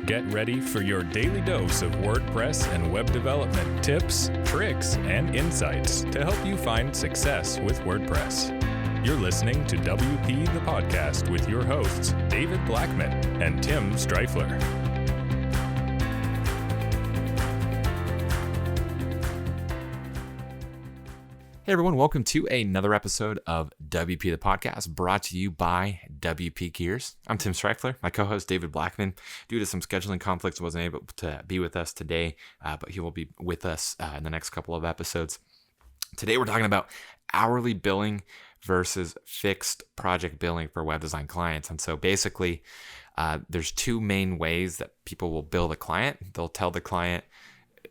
Get ready for your daily dose of WordPress and web development tips, tricks, and insights to help you find success with WordPress. You're listening to WP the Podcast with your hosts, David Blackman and Tim Streifler. Hey everyone, welcome to another episode of WP the Podcast, brought to you by WP Gears. I'm Tim Streifler. My co-host David Blackman, due to some scheduling conflicts, wasn't able to be with us today, but he will be with us in the next couple of episodes. Today we're talking about hourly billing versus fixed project billing for web design clients. And so basically, there's two main ways that people will bill the client. They'll tell the client,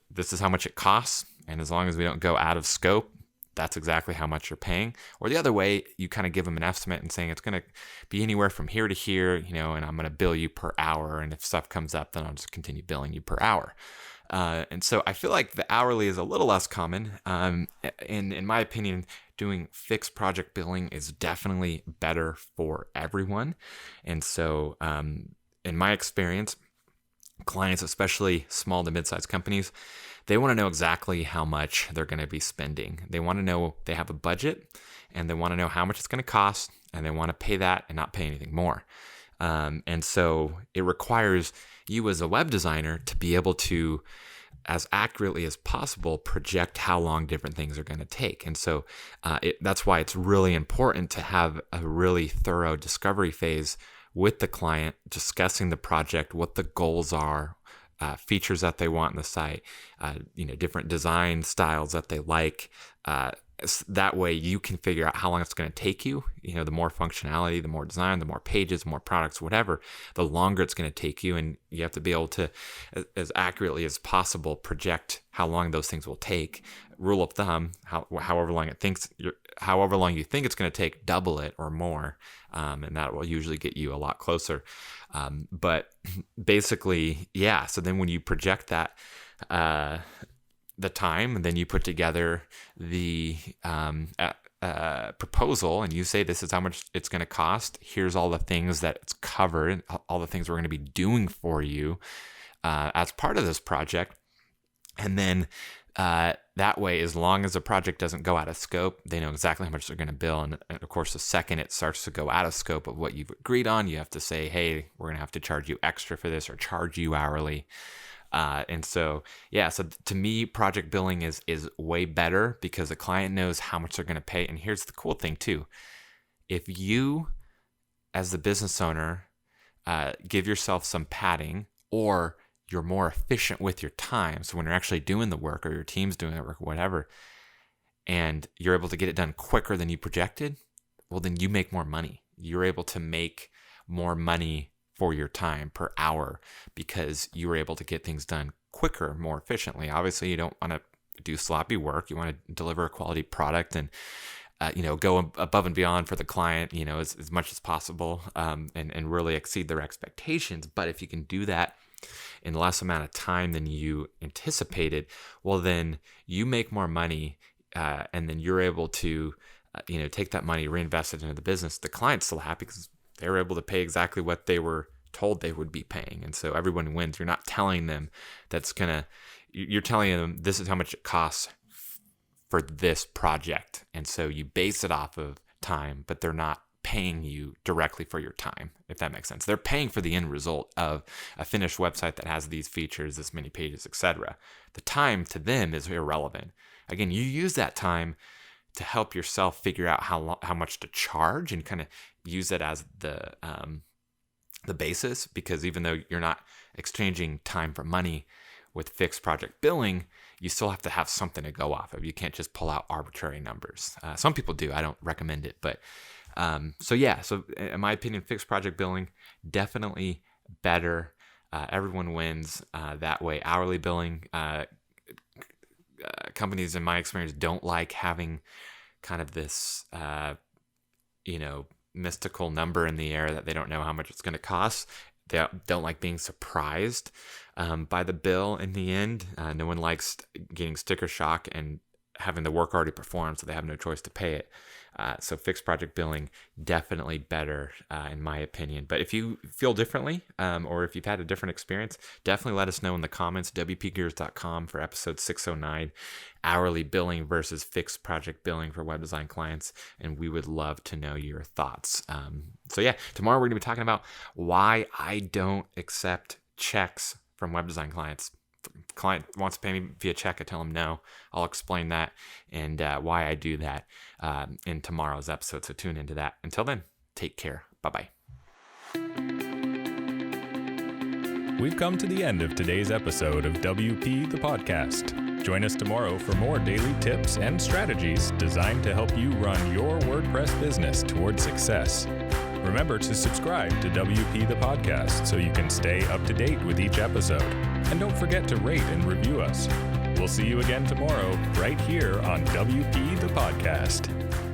this is how much it costs, and as long as we don't go out of scope, that's exactly how much you're paying. Or the other way, you kind of give them an estimate and saying it's going to be anywhere from here to here, and I'm going to bill you per hour. And if stuff comes up, then I'll just continue billing you per hour. And so I feel like the hourly is a little less common. And in my opinion, doing fixed project billing is definitely better for everyone. And so in my experience, clients, especially small to mid-sized companies, they want to know exactly how much they're going to be spending. They want to know they have a budget, and they want to know how much it's going to cost, and they want to pay that and not pay anything more. And so it requires you as a web designer to be able to, as accurately as possible, project how long different things are going to take. And so that's why it's really important to have a really thorough discovery phase with the client, discussing the project, what the goals are, features that they want in the site, different design styles that they like. That way you can figure out how long it's going to take you. The more functionality, the more design, the more pages, more products, whatever, the longer it's going to take you. And you have to be able to, as accurately as possible, project how long those things will take. Rule of thumb, however long you think it's going to take, double it or more. And that will usually get you a lot closer. But basically, yeah. So then when you project that, the time, and then you put together the proposal and you say, this is how much it's going to cost. Here's all the things that it's covered, all the things we're going to be doing for you as part of this project. And then that way, as long as the project doesn't go out of scope, they know exactly how much they're going to bill. And of course, the second it starts to go out of scope of what you've agreed on, you have to say, hey, we're going to have to charge you extra for this or charge you hourly. And so, yeah, so to me, project billing is way better because the client knows how much they're going to pay. And here's the cool thing too. If you, as the business owner, give yourself some padding, or you're more efficient with your time, so when you're actually doing the work or your team's doing the work, whatever, and you're able to get it done quicker than you projected, well, then you make more money. You're able to make more money for your time per hour because you were able to get things done quicker, more efficiently. Obviously, you don't want to do sloppy work. You want to deliver a quality product and go above and beyond for the client, as much as possible, and really exceed their expectations. But if you can do that in less amount of time than you anticipated, well, then you make more money, and then you're able to, take that money, reinvest it into the business. The client's still happy because they were able to pay exactly what they were told they would be paying. And so everyone wins. You're not telling them you're telling them this is how much it costs for this project. And so you base it off of time, but they're not paying you directly for your time, if that makes sense. They're paying for the end result of a finished website that has these features, this many pages, etc. The time to them is irrelevant. Again, you use that time to help yourself figure out how much to charge and kind of use it as the basis, because even though you're not exchanging time for money with fixed project billing, you still have to have something to go off of. You can't just pull out arbitrary numbers. Some people do. I don't recommend it, but so in my opinion, fixed project billing, definitely better. Everyone wins that way. Hourly billing, companies, in my experience, don't like having kind of this, mystical number in the air that they don't know how much it's going to cost. They don't like being surprised by the bill in the end. No one likes getting sticker shock and having the work already performed, so they have no choice to pay it. So fixed project billing, definitely better in my opinion. But if you feel differently, or if you've had a different experience, definitely let us know in the comments. WPGears.com for episode 609, hourly billing versus fixed project billing for web design clients. And we would love to know your thoughts. So yeah, tomorrow we're going to be talking about why I don't accept checks from web design clients. Client wants to pay me via check, I tell them no. I'll explain that and why I do that in tomorrow's episode. So tune into that. Until then, take care. Bye-bye. We've come to the end of today's episode of WP the Podcast. Join us tomorrow for more daily tips and strategies designed to help you run your WordPress business toward success. Remember to subscribe to WP the Podcast so you can stay up to date with each episode. And don't forget to rate and review us. We'll see you again tomorrow right here on WP the Podcast.